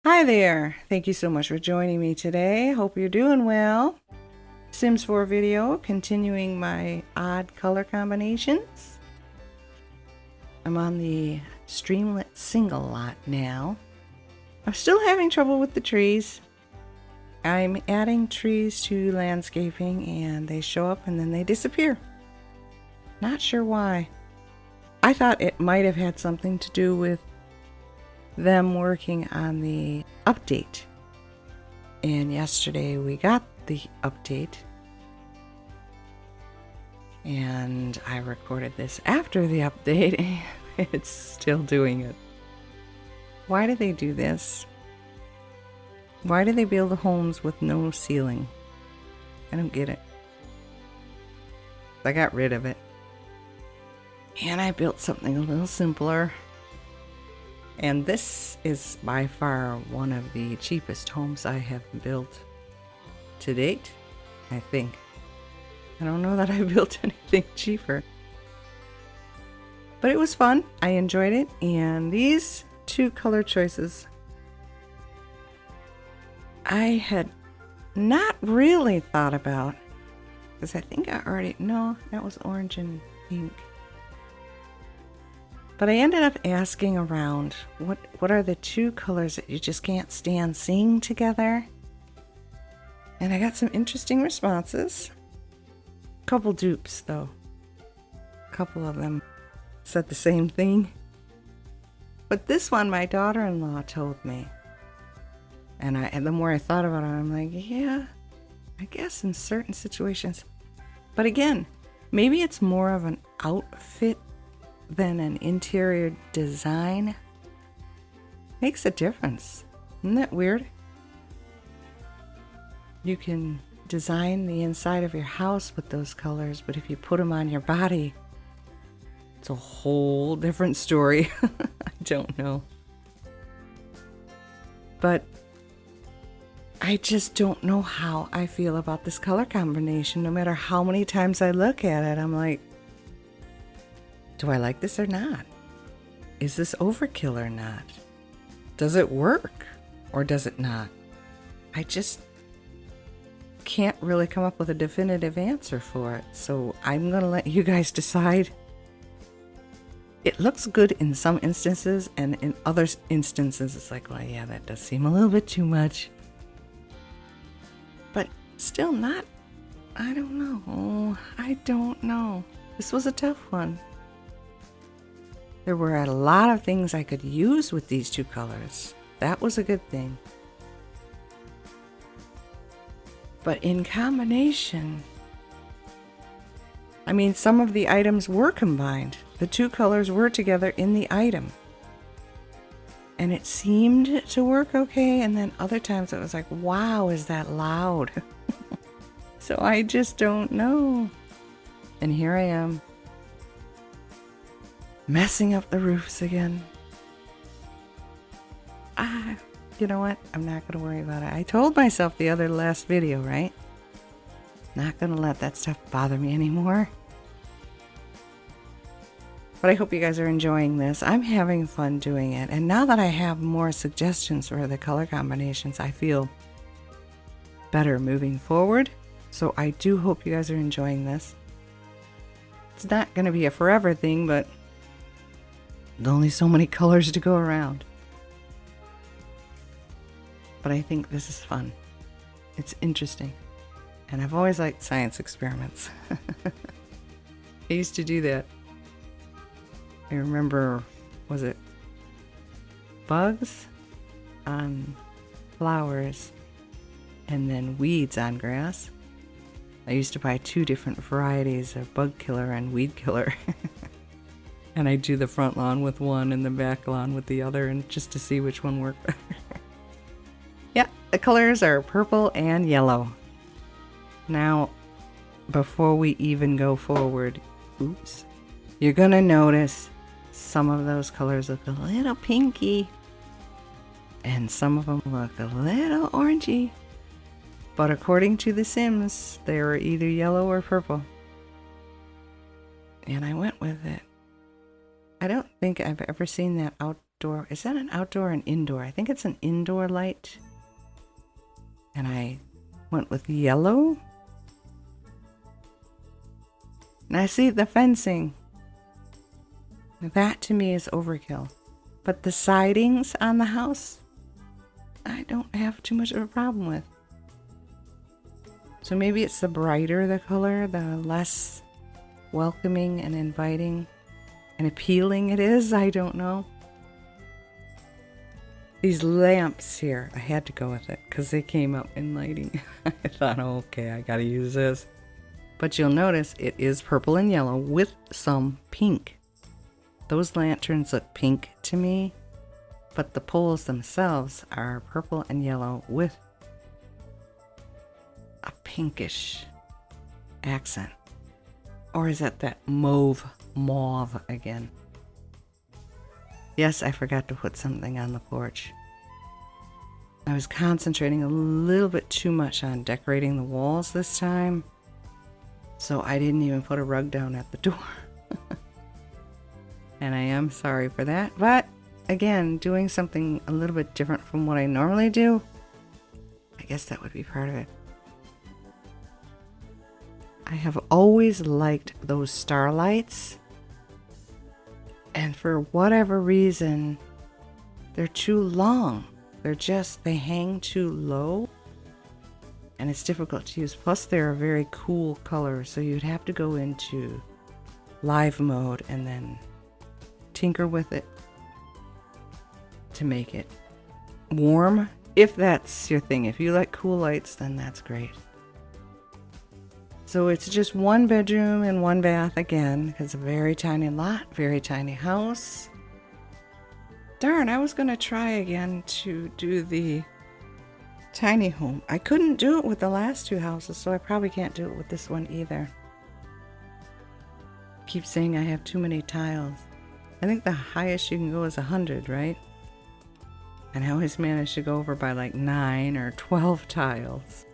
Hi there. Thank you so much for joining me today. Hope you're doing well. Sims 4 video, continuing my odd color combinations. I'm on the Streamlit single lot now. I'm still having trouble with the trees. I'm adding trees to landscaping and they show up and then they disappear. Not sure why. I thought it might have had something to do with them working on the update. And yesterday we got the update. And I recorded this after the update and it's still doing it. Why do they do this? Why do they build homes with no ceiling? I don't get it. I got rid of it. And I built something a little simpler. And this is by far one of the cheapest homes I have built to date, I think. I don't know that I built anything cheaper. But it was fun. I enjoyed it. And these two color choices, I had not really thought about. Because I think I already, no, that was orange and pink. But I ended up asking around, what are the two colors that you just can't stand seeing together? And I got some interesting responses. A couple dupes, though. A couple of them said the same thing. But this one, my daughter-in-law told me. And the more I thought about it, I'm like, yeah, I guess in certain situations. But again, maybe it's more of an outfit than an interior design. Makes a difference. Isn't that weird? You can design the inside of your house with those colors, but if you put them on your body, it's a whole different story. I don't know. But I just don't know how I feel about this color combination. No matter how many times I look at it, I'm like, do I like this or not? Is this overkill or not? Does it work or does it not? I just can't really come up with a definitive answer for it. So I'm going to let you guys decide. It looks good in some instances, and in other instances it's like, well, yeah, that does seem a little bit too much. But still not, I don't know. I don't know. This was a tough one. There were a lot of things I could use with these two colors. That was a good thing. But in combination, I mean, some of the items were combined. The two colors were together in the item. And it seemed to work okay, and then other times it was like, wow, is that loud? So I just don't know. And here I am, messing up the roofs again. You know what? I'm not going to worry about it. I told myself the last video, right? Not going to let that stuff bother me anymore. But I hope you guys are enjoying this. I'm having fun doing it. And now that I have more suggestions for the color combinations, I feel better moving forward. So I do hope you guys are enjoying this. It's not going to be a forever thing, but there's only so many colors to go around. But I think this is fun. It's interesting. And I've always liked science experiments. I used to do that. I remember, was it bugs on flowers and then weeds on grass? I used to buy 2 different varieties of bug killer and weed killer. And I'd do the front lawn with one and the back lawn with the other, and just to see which one worked better. Yeah, the colors are purple and yellow. Now, before we even go forward, oops, you're gonna notice some of those colors look a little pinky, and some of them look a little orangey. But according to The Sims, they were either yellow or purple. And I went with it. I don't think I've ever seen that outdoor. Is that an outdoor or an indoor? I think it's an indoor light. And I went with yellow. And I see the fencing. That to me is overkill. But the sidings on the house, I don't have too much of a problem with. So maybe it's the brighter the color, the less welcoming and inviting and appealing it is. I don't know. These lamps here, I had to go with it because they came up in lighting. I thought, oh, okay, I gotta use this. But you'll notice it is purple and yellow with some pink. Those lanterns look pink to me, but the poles themselves are purple and yellow with a pinkish accent. Or is that mauve again? Yes, I forgot to put something on the porch. I was concentrating a little bit too much on decorating the walls this time, so I didn't even put a rug down at the door. And I am sorry for that, but again, doing something a little bit different from what I normally do, I guess that would be part of it. I have always liked those starlights, and for whatever reason, they're too long. They hang too low, and it's difficult to use. Plus, they're a very cool color, so you'd have to go into live mode and then tinker with it to make it warm, if that's your thing. If you like cool lights, then that's great. So it's just one bedroom and one bath again, because it's a very tiny lot, very tiny house. Darn, I was going to try again to do the tiny home. I couldn't do it with the last two houses, so I probably can't do it with this one either. Keep saying I have too many tiles. I think the highest you can go is 100, right? And I always manage to go over by like 9 or 12 tiles.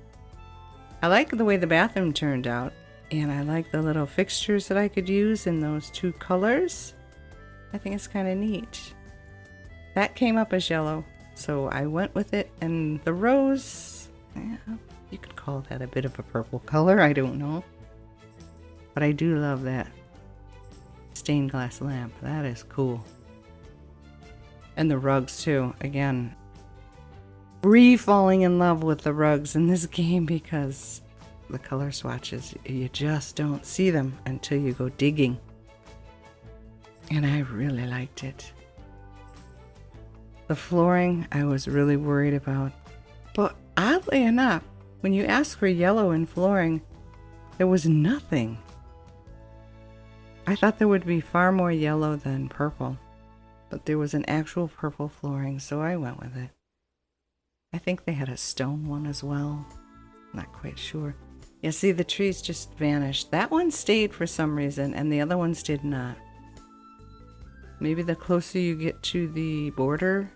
I like the way the bathroom turned out, and I like the little fixtures that I could use in those two colors. I think it's kind of neat. That came up as yellow, so I went with it, and the rose, yeah, you could call that a bit of a purple color, I don't know. But I do love that stained glass lamp. That is cool. And the rugs too. Again, falling in love with the rugs in this game, because the color swatches, you just don't see them until you go digging. And I really liked it. The flooring I was really worried about. But oddly enough, when you ask for yellow in flooring, there was nothing. I thought there would be far more yellow than purple, but there was an actual purple flooring, so I went with it. I think they had a stone one as well. Not quite sure. Yeah, see, the trees just vanished. That one stayed for some reason, and the other ones did not. Maybe the closer you get to the border,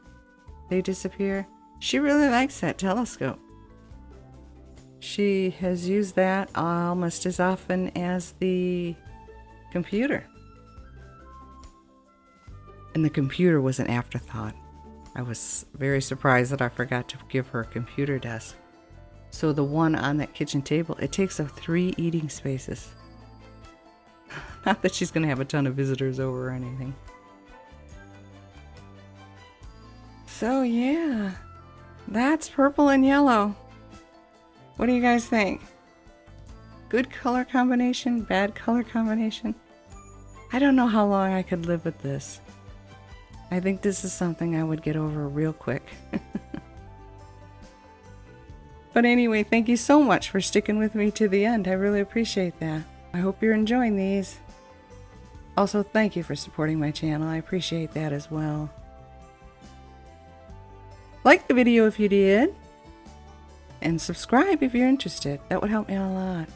they disappear. She really likes that telescope. She has used that almost as often as the computer. And the computer was an afterthought. I was very surprised that I forgot to give her a computer desk. So the one on that kitchen table, it takes up 3 eating spaces. Not that she's going to have a ton of visitors over or anything. So yeah, that's purple and yellow. What do you guys think? Good color combination, bad color combination? I don't know how long I could live with this. I think this is something I would get over real quick. But anyway, thank you so much for sticking with me to the end. I really appreciate that. I hope you're enjoying these. Also, thank you for supporting my channel. I appreciate that as well. Like the video if you did. And subscribe if you're interested. That would help me out a lot.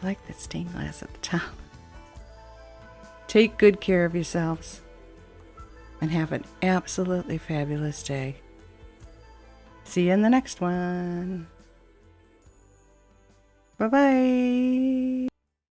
I like that stained glass at the top. Take good care of yourselves. And have an absolutely fabulous day. See you in the next one. Bye-bye.